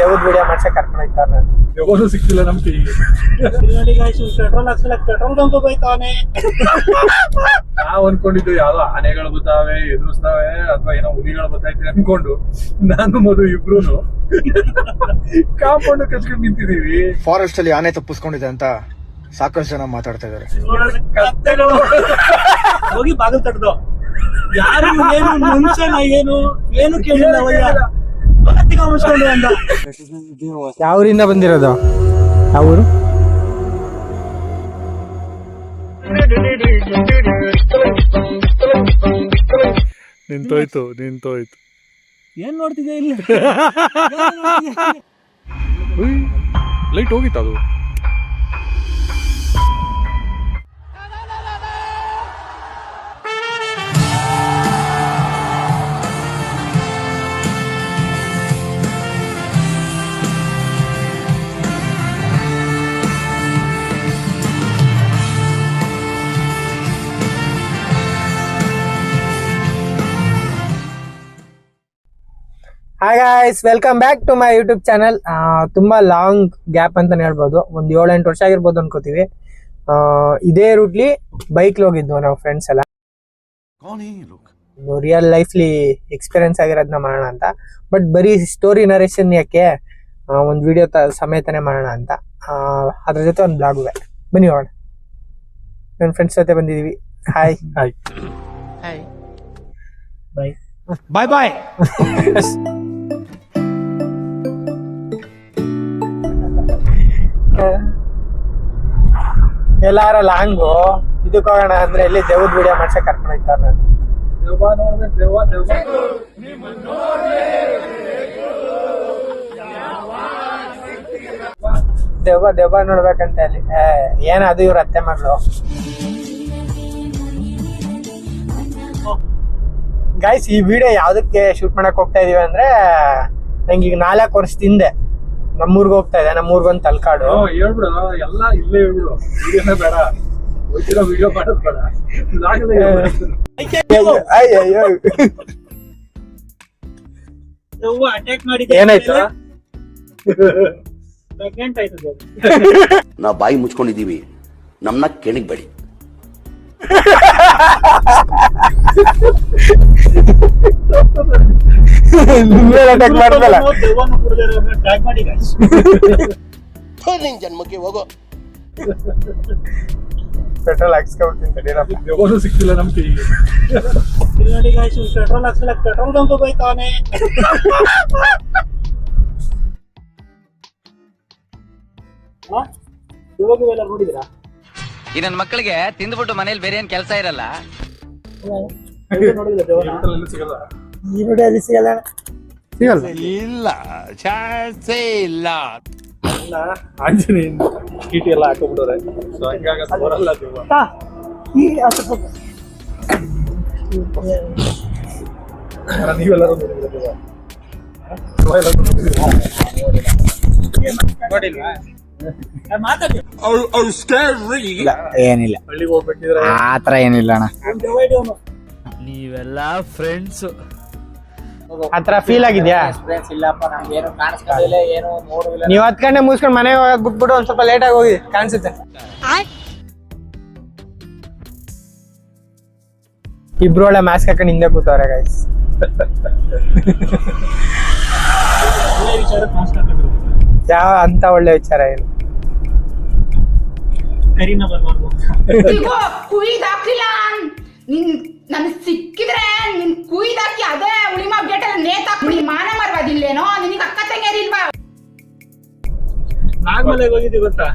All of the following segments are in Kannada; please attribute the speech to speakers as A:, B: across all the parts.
A: ದೇವದ ವಿಡಿಯೋ ಮಾಡ್ಸಕ್ ಕರ್ಕೊಂಡು ಹೋಗ್ತಾರ.
B: ಯಾವಾಗೂ ಸಿಕ್ತಿಲ್ಲ ನಮ್ ಕೈಗೆ.
A: ಪೆಟ್ರೋಲ್ ಬಂಕ್ ಹೋಗ್ತಾನೆ.
B: ನಾವ್ ಅನ್ಕೊಂಡಿದ್ದು ಯಾವ್ದೋ ಆನೆಗಳು ಬರ್ತಾವೆ ಎದುರಿಸ್ತಾವೆ ಅಥವಾ ಏನೋ ಹುಲಿಗಳು ಬರ್ತಾಯ್ತಿ ಅನ್ಕೊಂಡು ನಾನು ಮಧು ಇಬ್ರು ಕಾಂಪೌಂಡ್ ಕಚ್ಕೊಂಡು ನಿಂತಿದೀವಿ.
C: ಫಾರೆಸ್ಟ್ ಅಲ್ಲಿ ಆನೆ ತಪ್ಪಿಸ್ಕೊಂಡಿದೆ ಅಂತ ಸಾಕಷ್ಟು ಜನ ಮಾತಾಡ್ತಾ ಇದಾರೆ.
A: ಹೋಗಿ ಬಾಗಿಲು ತಡೆದು ಯಾರು ಏನು ಮುಂಚೆನ ಏನು ಕೇಳಿಲ್ಲ. ಯಾವ ಊರಿಂದ ಬಂದಿರೋದು? ಯಾವ ಊರು?
B: ನಿಂತೋಯ್ತು
A: ಏನ್ ನೋಡ್ತಿದ್ದೆ ಇಲ್ಲಿ?
B: ಲೈಟ್ ಹೋಗಿತ್ತು ಅದು.
A: Hi guys, welcome back to my YouTube channel. ತುಂಬಾ ಲಾಂಗ್ ಗ್ಯಾಪ್ ಅಂತಾನೆ ಹೇಳ್ಬೋದು. ಒಂದು 7-8 ವರ್ಷ ಆಗಿರ್ಬೋದು ಅನ್ಕೋತೀವಿ. ಇದೇ ರೂಟ್ಲಿ ಬೈಕ್ ಹೋಗಿದ್ವು ನಾವು ಫ್ರೆಂಡ್ಸ್ ಎಲ್ಲ. ರಿಯಲ್ ಲೈಫ್ಲಿ ಎಕ್ಸ್ಪೀರಿಯನ್ಸ್ ಆಗಿರೋದನ್ನ ಮಾಡೋಣ ಅಂತ. ಬಟ್ ಬರೀ ಸ್ಟೋರಿ ನರೇಷನ್ ಯಾಕೆ, ಒಂದು ವಿಡಿಯೋ ಸಮೇತನೇ ಮಾಡೋಣ ಅಂತ. ಅದ್ರ ಜೊತೆ ಒಂದು ಬ್ಲಾಗ್ ಇದೆ, ಬನ್ನಿ ಹೋಗೋಣ. ನನ್ನ ಫ್ರೆಂಡ್ಸ್ ಜೊತೆ ಬಂದಿದೀವಿ. ಹಾಯ್
B: ಹಾಯ್
A: ಹಾಯ್ ಬಾಯ್ ಬಾಯ್ ಬಾಯ್. ಎಲ್ಲಾರ ಲಾಂಗು ಇದಕ್ಕೆ ಹೋಗೋಣ ಅಂದ್ರೆ ಇಲ್ಲಿ ದೇವದ ವಿಡಿಯೋ ಮಾಡ್ಸಕ್ ಕರ್ಕೊಂಡು ಹೋಗ್ತಾರ.
B: ದೇವ ನೋಡ್ಬೇಕು,
A: ದೆವ್ವ ನೋಡ್ಬೇಕಂತ ಅಲ್ಲಿ. ಏನ ಅದು ಇವ್ರ ಅತ್ತೆ ಮಗಳು. ಗೈಸ್, ಈ ವಿಡಿಯೋ ಯಾವ್ದಕ್ಕೆ ಶೂಟ್ ಮಾಡಕ್ ಹೋಗ್ತಾ ಇದೀವಿ ಅಂದ್ರೆ, ನಂಗೆ ಈಗ 4 ವರ್ಷದ ಹಿಂದೆ ನಮ್ಮೂರ್ಗೆ ಹೋಗ್ತಾ ಇದೆ. ನಮ್ಮೂರ್ಗೆ ಒಂದು ತಲಕಾಡು.
B: ಹೇಳ್ಬಿಡು, ಎಲ್ಲ ಇಲ್ಲೇ ಹೇಳ್ಬಿಡು. ವಿಡಿಯೋನೇ ಬೇಡ, ಹೋಗ್ತಿರೋ ವಿಡಿಯೋ ಮಾಡೋದ್ ಬೇಡ.
A: ಏನಾಯ್ತು?
D: ನಾವು ಬಾಯಿ ಮುಚ್ಕೊಂಡಿದೀವಿ, ನಮ್ನ ಕೆಣಗ್ಬೇಡಿ. ನಿನ್ ಜನ್ಮಕ್ಕೆ ಹೋಗೋ.
A: ಪೆಟ್ರೋಲ್ ಹಾಕ್ಸ್ಕೊಬಿಡ್ತೀನಿ.
B: ಯಾವಾಗೂ ಸಿಕ್ತಿಲ್ಲ ನಮ್ ಕೈಗೆ.
A: ಪೆಟ್ರೋಲ್ ಬಂಕ್ ಹೋಗ್ತಾನೆ. ನೋಡಿದಿರಾ?
E: ಈ ನನ್ನ ಮಕ್ಕಳಿಗೆ ತಿಂದ್ಬಿಟ್ಟು ಮನೇಲಿ ಬೇರೆ ಏನ್ ಕೆಲಸ ಇರಲ್ಲ.
B: ಸಿಗಲ್ಲ
A: ಈ ವಿಡಿಯೋಲಿ ಸಿಗಲ್ಲ.
D: ಇಲ್ಲ, ಚಾನ್ಸೇ ಇಲ್ಲ.
B: ಆಂಜನೇಯನ್ ಕೀಟಿ ಎಲ್ಲ ಹಾಕೊಂಡ್ಬಿಡೋರೆ. ಸೊ ಹಂಗಾಗ ಬರಲ್ಲ ದೆವ್ವ. ನೀವೆಲ್ಲರೂ
A: ನೋಡಿಲ್ವಾ?
F: ಏನಿಲ್ಲ,
B: ಹಳ್ಳಿಗೆ ಹೋಗ್ಬೇಕಿದ್ರೆ
F: ಆತರ ಏನಿಲ್ಲ ಅಣ್ಣ.
E: ನೀವೆಲ್ಲ ಫ್ರೆಂಡ್ಸ್
A: ಆತರ ಫೀಲ್ ಆಗಿದ್ಯಾ? ನೀವ್ 10 ಗಂಟೆ ಮುಗಿಸ್ಕೊಂಡು ಮನೆಗೆ ಹೋಗೋದ್ ಬಿಟ್ಬಿಟ್ಟು ಒಂದ್ ಸ್ವಲ್ಪ ಲೇಟ್ ಆಗಿ ಹೋಗಿ ಕಾಣಿಸುತ್ತೆ. ಇಬ್ರು ಒಳ್ಳೆ ಮಾಸ್ಕ್ ಹಾಕೊಂಡು ಹಿಂದೆ ಕೂತವ್ರೆ ಗೈಸ್. ಯಾವ ಅಂತ ಒಳ್ಳೆ ವಿಚಾರ ಏನು?
G: ಕುಯ್ದಾಕಿಲ್ಲ ನನ್ ಸಿಕ್ಕಿದ್ರೆ ನಿನ್ ಕುಯ್ದಾಕಿ ಅದೇ ಉಳಿಮಾ ಗೇಟಲ್ಲಿ ನೇತಾಕ್ಬಿಡಿ. ಮಾನ ಮರ್ವಾದಿಲ್ಲೇನೋ ನಿನಗೆ? ಅಕ್ಕ ತಂಗಿಯರಿಲ್ವಾ?
A: ನಾಗಮಲೆಗೆ ಹೋಗಿದ್ವಿ ಗೊತ್ತಾ?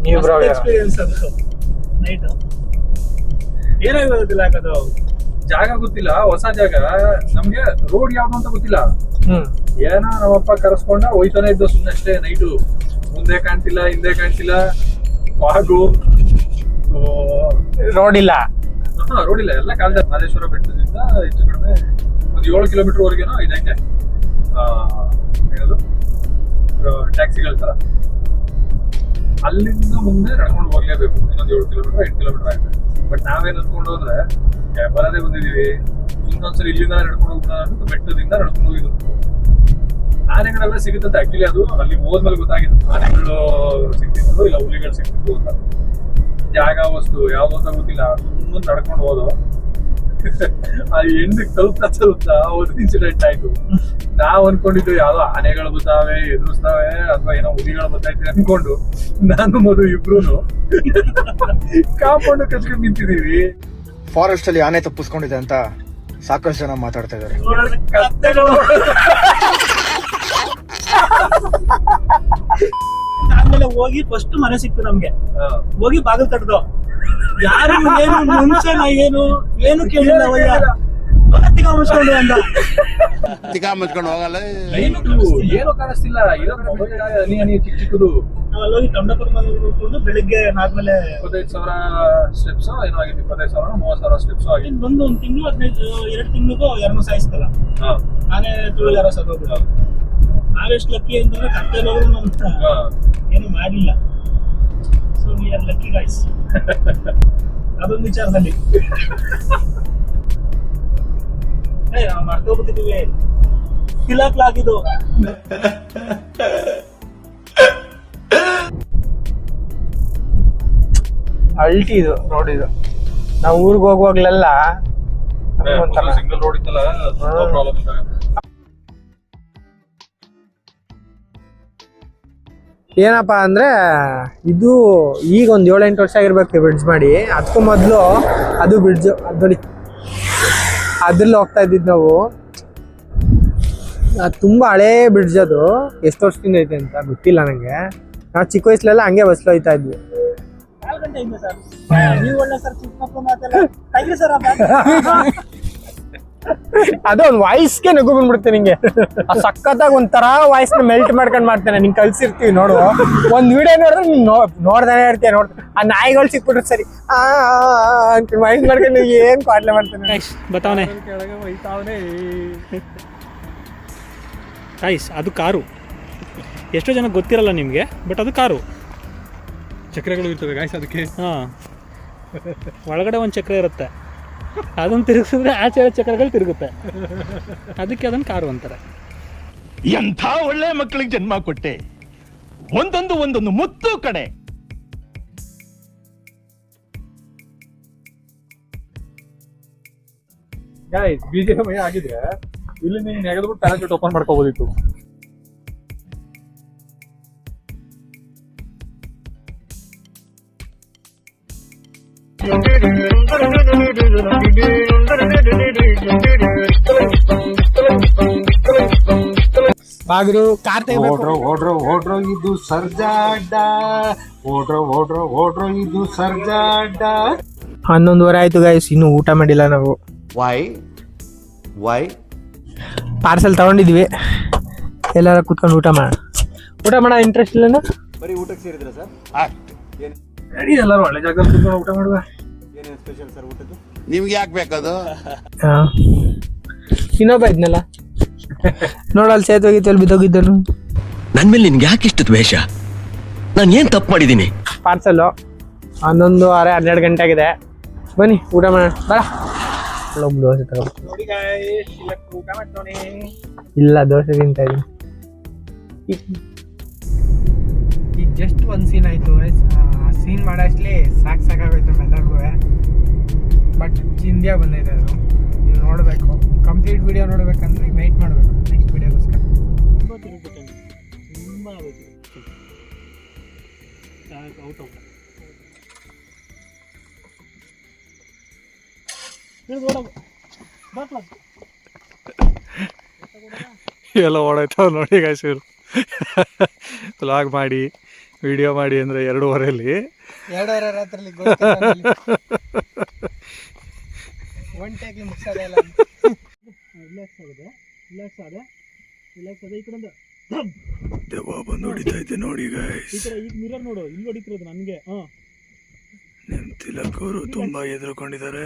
A: ನೀವು ಎಕ್ಸ್ಪೀರಿಯನ್ಸ್ ಅದು ನೈಟ್ ಏನಾಗೋದಿಲ್ಲ. ಯಾಕದು
B: ಜಾಗ ಗೊತ್ತಿಲ್ಲ, ಹೊಸ ಜಾಗ. ನಮ್ಗೆ ರೋಡ್ ಯಾವ್ದು ಅಂತ ಗೊತ್ತಿಲ್ಲ. ಏನೋ ನಮ್ಮಪ್ಪ ಕರೆಸ್ಕೊಂಡ ಹೋಯ್ತಾನೆ ಇದ್ದು ಸುಮ್ಮನೆ ಅಷ್ಟೇ. ನೈಟು ಮುಂದೆ ಕಾಣ್ತಿಲ್ಲ, ಹಿಂದೆ ಕಾಣ್ತಿಲ್ಲ, ಬಾಗು,
A: ರೋಡ್ ಇಲ್ಲ.
B: ರೋಡ್ ಇಲ್ಲ. ಎಲ್ಲ ಕಾಲದ ಮಾದೇಶ್ವರ ಬೆಟ್ಟದಿಂದ ಹೆಚ್ಚು ಕಡಿಮೆ ಒಂದು 7 ಕಿಲೋಮೀಟರ್ ವರೆಗೇನೋ ಇದಂಗೆ ಏನದು ಟ್ಯಾಕ್ಸಿಗಳ ತರ. ಅಲ್ಲಿಂದ ಮುಂದೆ ನಡ್ಕೊಂಡು ಹೋಗ್ಲೇಬೇಕು. ಇನ್ನೊಂದು 7 ಕಿಲೋಮೀಟರ್ 8 ಕಿಲೋಮೀಟರ್ ಆಗುತ್ತೆ. ಬಟ್ ನಾವೇನ್ ಅನ್ಕೊಂಡು ಹೋದ್ರೆ ಬರದೇ ಬಂದಿದೀವಿ, ಇನ್ನೊಂದ್ಸರಿ ಇಲ್ಲಿಂದ ನಡ್ಕೊಂಡು ಹೋಗೋಣ ಅಂತ ಬೆಟ್ಟದಿಂದ ನಡ್ಕೊಂಡು ಹೋಗಿದ್ರು. ಆನೆಗಳೆಲ್ಲ ಸಿಗುತ್ತಂತೆ. ಆಕ್ಚುಲಿ ಅದು ಅಲ್ಲಿ ಹೋದ್ಮೇಲೆ ಗೊತ್ತಾಗಿತ್ತು ಆನೆಗಳು ಸಿಗ್ತಿತ್ತು ಇಲ್ಲ ಹುಲಿಗಳು ಸಿಗ್ತಿತ್ತು ಅಂತ. ಜಾಗ ವಸ್ತು ಯಾವ್ದು ಅಂತ ಗೊತ್ತಿಲ್ಲ, ಮುಂದೆ ನಡ್ಕೊಂಡು ಹೋದೋ ಆ ಎಂಡಿಗೆ ತಲುಪ್ತಾ ಒಂದು ಇನ್ಸಿಡೆಂಟ್ ಆಯ್ತು. ನಾವ್ ಅನ್ಕೊಂಡಿದ್ದು ಯಾವ್ದೋ ಆನೆಗಳು ಬರ್ತಾವೆ ಎದುರಿಸ್ತಾವೆ ಅಥವಾ ಏನೋ ಹುಲಿಗಳು ಬರ್ತೈತೆ ಅನ್ಕೊಂಡು ನಾನು ಮಧು ಇಬ್ರು ಕಾಂಪೌಂಡ್ ಕಚ್ಕೊಂಡು ನಿಂತಿದೀವಿ.
C: ಫಾರೆಸ್ಟ್ ಅಲ್ಲಿ ಆನೆ ತಪ್ಪಿಸ್ಕೊಂಡಿದೆ ಅಂತ ಸಾಕಷ್ಟು ಜನ ಮಾತಾಡ್ತಾ ಇದಾರೆ.
B: ಕತ್ತೆಗಳು
H: ಆಮೇಲೆ ಹೋಗಿ ಫಸ್ಟ್ ಮನೆ ಸಿಕ್ತು ನಮ್ಗೆ. ಹೋಗಿ ಬಾಗಿಲು ತಟ್ಟದು, ಯಾರು ಏನು ಮುಂಚೆನ ಏನು ಕೇಳಿಲ್ಲ. ತಿಕ್ಕ ಮುಚ್ಕೊಂಡು ಅಂದ,
D: ತಿಕಾ ಮುಚ್ಕೊಂಡು ಹೋಗಲ್ಲ.
B: ಏನೋ ಕಾಣಿಸ್ತಿಲ್ಲ, ಇರೋ ಹನಿ ಹನಿ ಚಿಕ್ಕ ಚಿಕ್ಕದು.
H: ನಾವಲ್ಲಿ ಹೋಗಿ ತಂಡಪುರ ಮನೆ ನೋಡ್ಕೊಂಡು ಬೆಳಿಗ್ಗೆ ಆದ್ಮೇಲೆ
B: 25,000 ಸ್ಟೆಪ್ಸ್ ಏನೋ ಆಗಿದೆ. 25,000 30,000 ಸ್ಟೆಪ್ಸ್ ಆಗಿದೆ.
H: ಒಂದು ತಿಂಗಳು 2 ತಿಂಗಳಿಗೂ ಯಾರನ್ನೂ ಸಾಯಿಸ್ತಲ್ಲ. ಆನೆ ತುಳು ಯಾರೋ ಸತ್ತೋಗ್ಬಿಡ. ನಾವೆಷ್ಟು ಲಕ್ಕಿ ಅಂತಂದ್ರೆ ಕತ್ತಲ್ಲಿ ಹೋದ್ರು ನಮ್ಗೆ ಏನು ಮಾಡಿಲ್ಲ. So we are lucky guys ಅದೊಂದು ವಿಚಾರದಲ್ಲಿ. ನಾವು ಮಾಡ್ಕೋಬಿಟ್ಟಿದೀವಿ, ತಿಲಾಕ್ಲಾಗಿದ್ದು.
A: ಅಲ್ಟಿ ಇದು ರೋಡ್ ಇದು. ನಾವು ಊರಿಗೆ ಹೋಗುವಾಗ್ಲೆಲ್ಲ
B: ಸಿಂಗಲ್ ರೋಡ್ ಇತ್ತಲ್ಲ, ಪ್ರಾಬ್ಲಮ್ ಇದ್ದಾಗ.
A: ಏನಪ್ಪಾ ಅಂದ್ರೆ ಇದು ಈಗ ಒಂದು 7-8 ವರ್ಷ ಆಗಿರ್ಬೇಕು ಬ್ರಿಡ್ಜ್ ಮಾಡಿ. ಅದಕ್ಕೂ ಮೊದಲು ಅದು ಬ್ರಿಡ್ಜ್ ನೋಡಿ ಅದ್ರಲ್ಲಿ ಹೋಗ್ತಾ ಇದ್ದಿದ್ದು ನಾವು. ಅದು ತುಂಬ ಹಳೇ ಬ್ರಿಡ್ಜ್. ಅದು ಎಷ್ಟು ವರ್ಷದಿಂದ ಐತೆ ಅಂತ ಗೊತ್ತಿಲ್ಲ ನನಗೆ. ನಾವು ಚಿಕ್ಕ ವಯಸ್ಸಲ್ಲೆಲ್ಲ ಹಂಗೆ ಬಸ್ಲು ಹೋಗ್ತಾ ಇದ್ವಿ.
H: 4 ಗಂಟೆಯಿಂದ ಸರ್ ನೀವು ಒಳ್ಳೆ ಸರ್ ಚಿಕ್ಕ ಮಕ್ಕಳು ಮಾತೆಲ್ಲ ತೆಗ್ರಿ ಸರ್.
A: ಅದೊಂದು ವಾಯ್ಸ್ಗೆ ನಗು ಬಂದ್ಬಿಡುತ್ತೆ ನಿಂಗೆ. ಆ ಸಖತ್ತಾಗಿ ಒಂಥರ ವಾಯ್ಸ್ ನ ಮೆಲ್ಟ್ ಮಾಡ್ಕೊಂಡ್ ಮಾಡ್ತೇನೆ. ನಿಂಗೆ ಕಳ್ಸಿರ್ತೀವಿ ನೋಡು, ಒಂದ್ ವಿಡಿಯೋ ನೋಡಿದ್ರೆ ನೀನ್ ನೋಡ್ದಾನೆ ಇರ್ತೀಯ. ನೋಡ್ತಾ ಆ ನಾಯಿಗಳು ಸಿಕ್ಬಿಟ್ರೆ ಸರಿ ಅಂತ ವಾಯ್ಸ್ ಮಾಡ್ಕೊಂಡು ಏನ್ ಪಾಟ್ಲೆ ಮಾಡ್ತೇನೆ.
H: ಬತಾವನೆ ಗೈಸ್, ಅದು ಕಾರು. ಎಷ್ಟೋ ಜನ ಗೊತ್ತಿರಲ್ಲ ನಿಮಗೆ, ಬಟ್ ಅದು ಕಾರು.
B: ಚಕ್ರಗಳು ಇರ್ತವೆ ಗಾಯ್ಸ್ ಅದಕ್ಕೆ.
H: ಹಾಂ, ಒಳಗಡೆ ಒಂದು ಚಕ್ರ ಇರುತ್ತೆ, ಅದನ್ನು ತಿರುಗಿಸಿದ್ರೆ ಆಚೆ ಚಕ್ರಗಳು ತಿರುಗುತ್ತೆ. ಅದಕ್ಕೆ ಅದನ್ನು ಕಾರು ಅಂತಾರೆ.
I: ಎಂಥ ಒಳ್ಳೆ ಮಕ್ಕಳಿಗೆ ಜನ್ಮ ಕೊಟ್ಟೆ, ಒಂದೊಂದು ಮುತ್ತು ಕಡೆ.
B: ಗಾಯ್ಸ್ BGMI ಆಗಿದ್ರೆ ಇಲ್ಲಿ ನೀವು ನೆಗೆದ್ಬಿಟ್ಟು ಪ್ಯಾರಾಚೂಟ್ ಓಪನ್ ಮಾಡ್ಕೋಬೋದಿತ್ತು.
A: ಬಾಗಿಲು ಕಾರ್ ತೆಗಿಬೇಕು.
C: ಓಡ್ರೋ ಇದು ಸರ್ಜಾಡ್ಡ, ಓಡ್ರೋ ಇದು ಸರ್ಜಾಡ್ಡ.
A: 11:30 ಆಯ್ತು ಗೈಸ್, ಇನ್ನು ಊಟ ಮಾಡಿಲ್ಲ ನಾವು.
D: ವೈ
A: ಪಾರ್ಸೆಲ್ ತಗೊಂಡಿದ್ವಿ, ಎಲ್ಲಾರ ಕುತ್ಕೊಂಡು ಊಟ ಮಾಡ ಇಂಟ್ರೆಸ್ಟ್ ಇಲ್ಲ.
C: ಬರೀ ಊಟಕ್ಕೆ ಸೇರಿದ್ರ ಸರ್?
B: ರೆಡಿ ಎಲ್ಲರೂ ಒಳ್ಳೆ ಜಾಗದಲ್ಲಿ ಕುತ್ಕೊಂಡು ಊಟ ಮಾಡುವ.
C: ಏನೇನು ಸ್ಪೆಷಲ್ ಸರ್ ಊಟದ್ದು?
D: ನಿಮ್ಗೆ ಯಾಕೆ ಬೇಕದು?
A: ಇನ್ನೊಬ್ಬ ಇದ್ನಲ್ಲ ನೋಡಲ್ಲಿ ಸೇತೋಗಿತ್ತು ಬಿದ್ದೋಗಿದ್ದನು.
I: ನನ್ ಮೇಲೆ ನಿನ್ಗೆ ಯಾಕೆ ಇಷ್ಟು ದ್ವೇಷ? ನಾನು ಏನ್ ತಪ್ಪು ಮಾಡಿದ್ದೀನಿ?
A: ಪಾರ್ಸೆಲ್ಲು 11:30 ಗಂಟೆ ಆಗಿದೆ. ಬನ್ನಿ ಊಟ ಮಾಡೋಣ. ಬರ ದೋಸೆ ತಗೋಬೇಕು. ಇಲ್ಲ, ದೋಸೆ ತಿಂತಾ ಇದ್ದೀನಿ. ಈಗ ಜಸ್ಟ್ ಒಂದು ಸೀನ್ ಆಯಿತು. ಆ ಸೀನ್ ಮಾಡೋಷ್ಟೇ ಸಾಕಾಗೋಯ್ತು ನಮ್ಮೆಲ್ಲರಿಗೂ. ಬಟ್ ಚಿಂದ್ಯಾ ಬಂದೈತೆ ಅದು. ನೀವು ನೋಡಬೇಕು, ಕಂಪ್ಲೀಟ್ ವಿಡಿಯೋ ನೋಡಬೇಕಂದ್ರೆ ವೆಯ್ಟ್ ಮಾಡಬೇಕು ನೆಕ್ಸ್ಟ್ ವಿಡಿಯೋಗೋಸ್ಕರ.
H: ತುಂಬ ತಿರುಗುತ್ತೆ, ತುಂಬ ಔಟ್
B: ಎಲ್ಲ ಓಡಾಯ್ತಾವ ನೋಡಿ ಗಾಯ್ಸ್. ಇವರು ವ್ಲಾಗ್ ಮಾಡಿ ವಿಡಿಯೋ ಮಾಡಿ ಅಂದರೆ 2:30
A: ರಾತ್ರಿ ಮುಗಿಸೋದಲ್ಲ.
H: ರಿಲ್ಯಾಕ್ಸ್ ಆದ ಈ ಕಡೆ
B: ದೆವ್ವ ಬಂದು ಹೊಡಿತಾ ಇದ್ದೆ ನೋಡಿ ಗಾಯ್ಸ್.
H: ಈ ಕಡೆ ಈಗ ಮಿರರ್ ನೋಡು, ಇಲ್ಲಿ ಹೊಡಿತಿರೋದು ನನಗೆ.
B: ನಿಮ್ಮ ತಿಲಕ್ ಅವರು ತುಂಬಾ ಎದುರುಕೊಂಡಿದ್ದಾರೆ,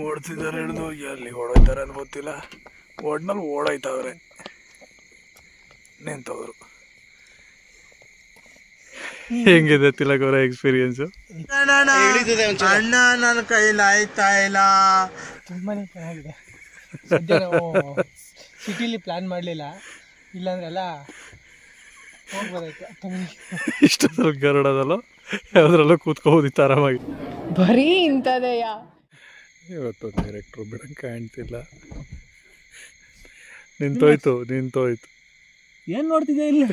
B: ಓಡ್ತಿದ್ದಾರೆ. ಹಿಡಿದು ಎಲ್ಲಿ ಓಡೋಯ್ತಾರೆ ಅಂತ ಗೊತ್ತಿಲ್ಲ, ಓಡ್ನಲ್ಲಿ ಓಡಾಯ್ತವ್ರೆ. ನಿಂತವರು ಹೆಂಗಿದೆ ತಿಲಕ್ ಅವರ ಎಕ್ಸ್ಪೀರಿಯನ್ಸು?
C: ಅಣ್ಣ ನನ್ನ ಕೈಲಿ ಆಯ್ತಾ ಇಲ್ಲ.
A: ತುಂಬಾನೇ ಚೆನ್ನಾಗಿದೆ. ಸದ್ಯ ನಾವು ಸಿಟಿಲಿ ಪ್ಲಾನ್ ಮಾಡಲಿಲ್ಲ, ಇಲ್ಲಾಂದ್ರೆ ಎಲ್ಲ ಹೋಗ್ಬೋದಾಯ್ತು.
B: ಇಷ್ಟೊಂದು ಗರಡದಲ್ಲ ಯಾವ್ದ್ರಲ್ಲೂ ಕೂತ್ಕೋಬೋದಿತ್ತು ಆರಾಮಾಗಿ.
A: ಬರೀ ಇಂಥದೆಯಾ
B: ಇವತ್ತು ಡೈರೆಕ್ಟ್ರು ಬಿಡಂಗೆ ಕಾಣ್ತಿಲ್ಲ. ನಿಂತೋಯ್ತು.
H: ಏನ್ ನೋಡ್ತಿದ್ಯಾ ಇಲ್ಲ?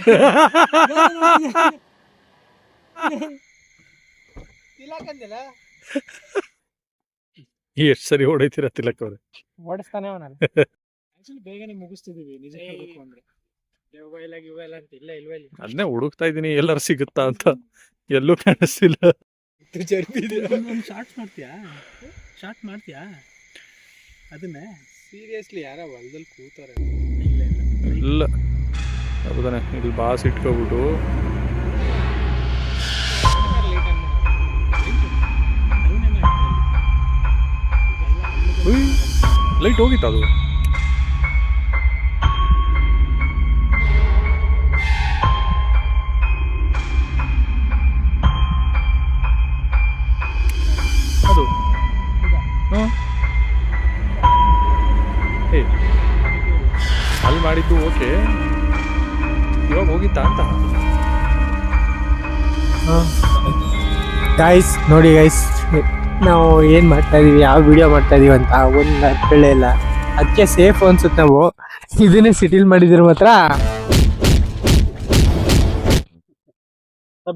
B: ಎಷ್ಟು ಸರಿ ಹೊಡೈತೀರ ತಿಲಕ್ ಅವ್ರೆ?
A: ಓಡಿಸ್ತಾನೆ ಅವನಲ್ಲ.
H: ಆಕ್ಚುಲಿ ಬೇಗನೆ ಮುಗಿಸ್ತಿದೀವಿ ನಿಜ ಹೇಳ್ಬೇಕು ಅಂದ್ರೆ.
A: ಇವೆಲ್ಲ ಅಂತ ಇಲ್ವೇ ಇಲ್ಲ.
B: ಅದನ್ನೇ ಹುಡುಕ್ತಾ ಇದ್ದೀನಿ ಎಲ್ಲರೂ ಸಿಗುತ್ತಾ ಅಂತ, ಎಲ್ಲೂ ಕಾಣಿಸ್ತಿಲ್ಲ.
H: ಶಾರ್ಟ್ ಮಾಡ್ತೀಯಾ ಅದನ್ನೇ?
A: ಸೀರಿಯಸ್ಲಿ ಯಾರ ಹೊಲದಲ್ಲಿ ಕೂತಾರೆ?
B: ಇಲ್ಲ ಹೌದಾನೆ, ಇಲ್ಲಿ ಬಾಸ್ ಇಟ್ಕೊಬಿಟ್ಟು ಲೈಟ್ ಹೋಗಿತ್ತು ಅದು. ಅದು ಅಲ್ಲಿ ಮಾಡಿದ್ದು ಓಕೆ, ಇವಾಗ ಹೋಗಿತ್ತಾ ಅಂತ.
A: ಗೈಸ್ ನೋಡಿ ಗೈಸ್, ನಾವು ಏನು ಮಾಡ್ತಾ ಇದೀವಿ, ಯಾವ ವಿಡಿಯೋ ಮಾಡ್ತಾ ಇದೀವಿ ಅಂತ ಒಂದು ಅರ್ಥಗಳೇ ಇಲ್ಲ. ಅದಕ್ಕೆ ಸೇಫ್ ಅನ್ಸುತ್ತೆ. ನಾವು ಇದನ್ನೇ ಸಿಟಿಲ್ ಮಾಡಿದಿರ ಮಾತ್ರ.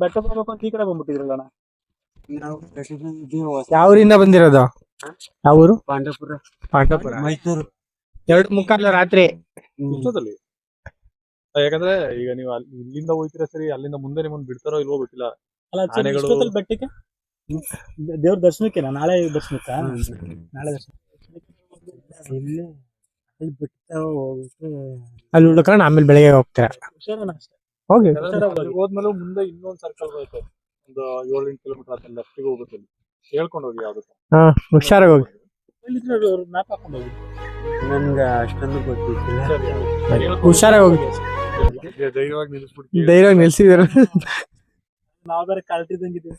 H: ಬೆಟ್ಟ ಬರ್ಬೇಕು ಅಂತ ಈ ಕಡೆ ಬಂದ್ಬಿಟ್ಟಿದ್ರಲ್ಲ ಅಣ್ಣ.
A: ಯಾವ ಊರಿಂದ ಬಂದಿರೋದು? ಯಾವ ಊರು? ಪಾಂಡವಪುರ.
C: ಮೈಸೂರು.
A: 2:45 ರಾತ್ರಿ.
B: ಇಷ್ಟೊತ್ತಲ್ಲಿ ಯಾಕಂದ್ರೆ ಈಗ ನೀವು ಇಲ್ಲಿಂದ ಹೋಗ್ತೀರಾ ಸರಿ, ಅಲ್ಲಿಂದ ಮುಂದೆ ನಿಮ್ಮನ್ನು ಬಿಡ್ತಾರೋ ಇಲ್ವೋ ಗೊತ್ತಿಲ್ಲ.
H: ಅಲ್ಲ
B: ಆನೆಗಳು-
H: ಇಷ್ಟೊತ್ತಲ್ಲಿ ಬೆಟ್ಟಕ್ಕೆ ದೇವ್ರ ದರ್ಶನಕ್ಕೆ ನಾಳೆ ದರ್ಶನಕ್ಕ? ನಾಳೆ ದರ್ಶನ
A: ಅಲ್ಲಿ ಹುಡ್ಕೊಂಡು ಆಮೇಲೆ ಬೆಳಗ್ಗೆ ಹೋಗ್ತೀರಾ?
H: ಹುಷಾರಣ್ಣ ಅಷ್ಟೇ.
A: ಹೋಗಿ
B: ಅಲ್ಲಿ ಹೋದ್ಮೇಲೆ ಮುಂದೆ ಇನ್ನೊಂದು ಸರ್ಕಲ್ ಬರುತ್ತೆ, ಒಂದು 7-8 ಕಿಲೋಮೀಟರ್ ಆದ ಲೆಫ್ಟಿಗೆ ಹೋಗುತ್ತೆ. ಅಲ್ಲಿ ಹೇಳ್ಕೊಂಡು ಹೋಗಿ ಯಾವ್ದಕ್ಕೆ.
A: ಹಾ, ಹುಷಾರಾಗಿ ಹೋಗಿ.
H: ಅವ್ರು ಮ್ಯಾಪ್ ಹಾಕೊಂಡು ಹೋಗಿ.
C: ನನ್ಗೆ ಅಷ್ಟೊಂದು ಗೊತ್ತಿಲ್ಲ.
A: ಹುಷಾರಾಗಿ ಹೋಗಿ.
B: ಧೈರ್ಯವಾಗಿ ನಿಲ್ಲಿಸ್ಬಿಟ್ಟು
A: ಧೈರ್ಯವಾಗಿ ನಿಲ್ಸಿದಾರ.
H: ನಾವ್ ಬೇರೆ ಕಳ್ತಿದ್ದಂಗಿದ್ದೀವಿ.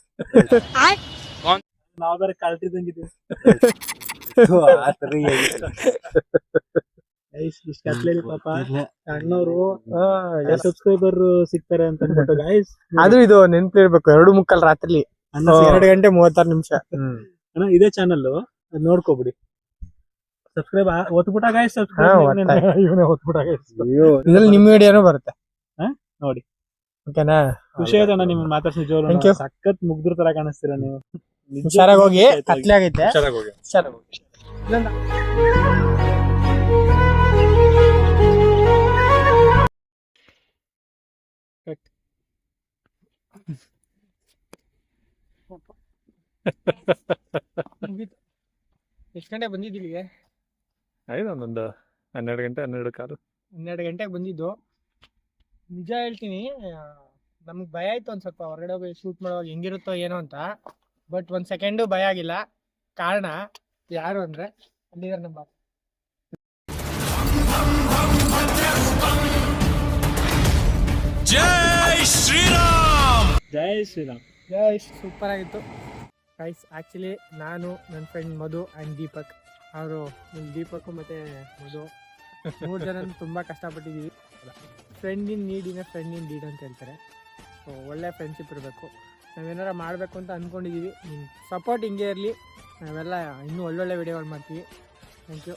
H: ಕತ್ಲೇಲಿ ಪಾಪ ಅಣ್ಣವರು ಸಬ್ಸ್ಕ್ರೈಬರ್ ಸಿಗ್ತಾರೆ ಅಂತ ಅನ್ಬಿಟ್ಟು ಗೈಸ್.
A: ಅದು ಇದು ನೆನ್ಪಿರ್ಬೇಕು, 2:45 ರಾತ್ರಿ 2 ಗಂಟೆ 36 ನಿಮಿಷ.
H: ಅಣ್ಣ ಇದೇ ಚಾನಲ್ ನೋಡ್ಕೋಬಿಡಿ. ಸಬ್ಸ್ಕ್ರೈಬ್ ಒತ್ಬಿಟ್ಟ ಗೈಸ್. ಇವನೇ ಒತ್ಬಿಟ್ಟ ಗೈಸ್.
A: ಇದ್ರಲ್ಲಿ ನಿಮ್ಮ ವಿಡಿಯೋನೂ ಬರುತ್ತೆ
H: ನೋಡಿ.
A: ಓಕೆನಾ?
H: ಖುಷಿ ಆಯ್ತಣ್ಣ ನಿಮ್ಮನ್ನ ಮಾತಾಡ್ಸಿ.
A: Thank you.
H: ಸಖತ್ ಮುಗ್ದ್ರ ತರ ಕಾಣಿಸ್ತೀರಾ ನೀವು.
A: ಹುಷಾರಾಗಿ ಹೋಗಿ, ಕತ್ಲೆ ಆಗೈತೆ.
B: ಹುಷಾರಾಗಿ ಹೋಗಿ.
A: ಹುಷಾರಾಗಿ ಹೋಗಿ. ಎಷ್ಟು ಗಂಟೆ ಬಂದಿದ್ದೀವಿ?
B: ಆಯ್ತು ಒಂದೊಂದು 12 ಗಂಟೆ 12 ಕಾಲು.
A: 12 ಗಂಟೆಗೆ ಬಂದಿದ್ದು. ನಿಜ ಹೇಳ್ತೀನಿ, ನಮ್ಗೆ ಭಯ ಆಯ್ತು ಒಂದು ಸ್ವಲ್ಪ ಹೊರಗಡೆ ಹೋಗಿ ಶೂಟ್ ಮಾಡುವಾಗ ಹೆಂಗಿರುತ್ತೋ ಏನೋ ಅಂತ. ಬಟ್ 1 ಸೆಕೆಂಡು ಭಯ ಆಗಿಲ್ಲ. ಕಾರಣ ಯಾರು ಅಂದ್ರೆ ಅಲ್ಲಿದ್ದಾರೆ ನಮ್ಮ
H: ಜೈ ಶ್ರೀರಾಮ್.
A: ಸೂಪರ್ ಆಗಿತ್ತು ಗೈಸ್. ಆ್ಯಕ್ಚುಲಿ ನಾನು, ನನ್ನ ಫ್ರೆಂಡ್ ಮಧು ಆ್ಯಂಡ್ ದೀಪಕ್, ಅವರು ದೀಪಕ್ ಮತ್ತು ಮಧು 3 ಜನ ತುಂಬ ಕಷ್ಟಪಟ್ಟಿದ್ದೀವಿ. Friend in need friend in deed ಅಂತ ಹೇಳ್ತಾರೆ. ಸೊ ಒಳ್ಳೆ ಫ್ರೆಂಡ್ಶಿಪ್ ಇರಬೇಕು. ನಾವೇನಾರ ಮಾಡಬೇಕು ಅಂತ ಅಂದ್ಕೊಂಡಿದ್ದೀವಿ. ನಿಮ್ಮ ಸಪೋರ್ಟ್ ಹಿಂಗೆ ಇರಲಿ. ನಾವೆಲ್ಲ ಇನ್ನೂ ಒಳ್ಳೊಳ್ಳೆ ವಿಡಿಯೋಗಳು ಮಾಡ್ತೀವಿ. Thank you.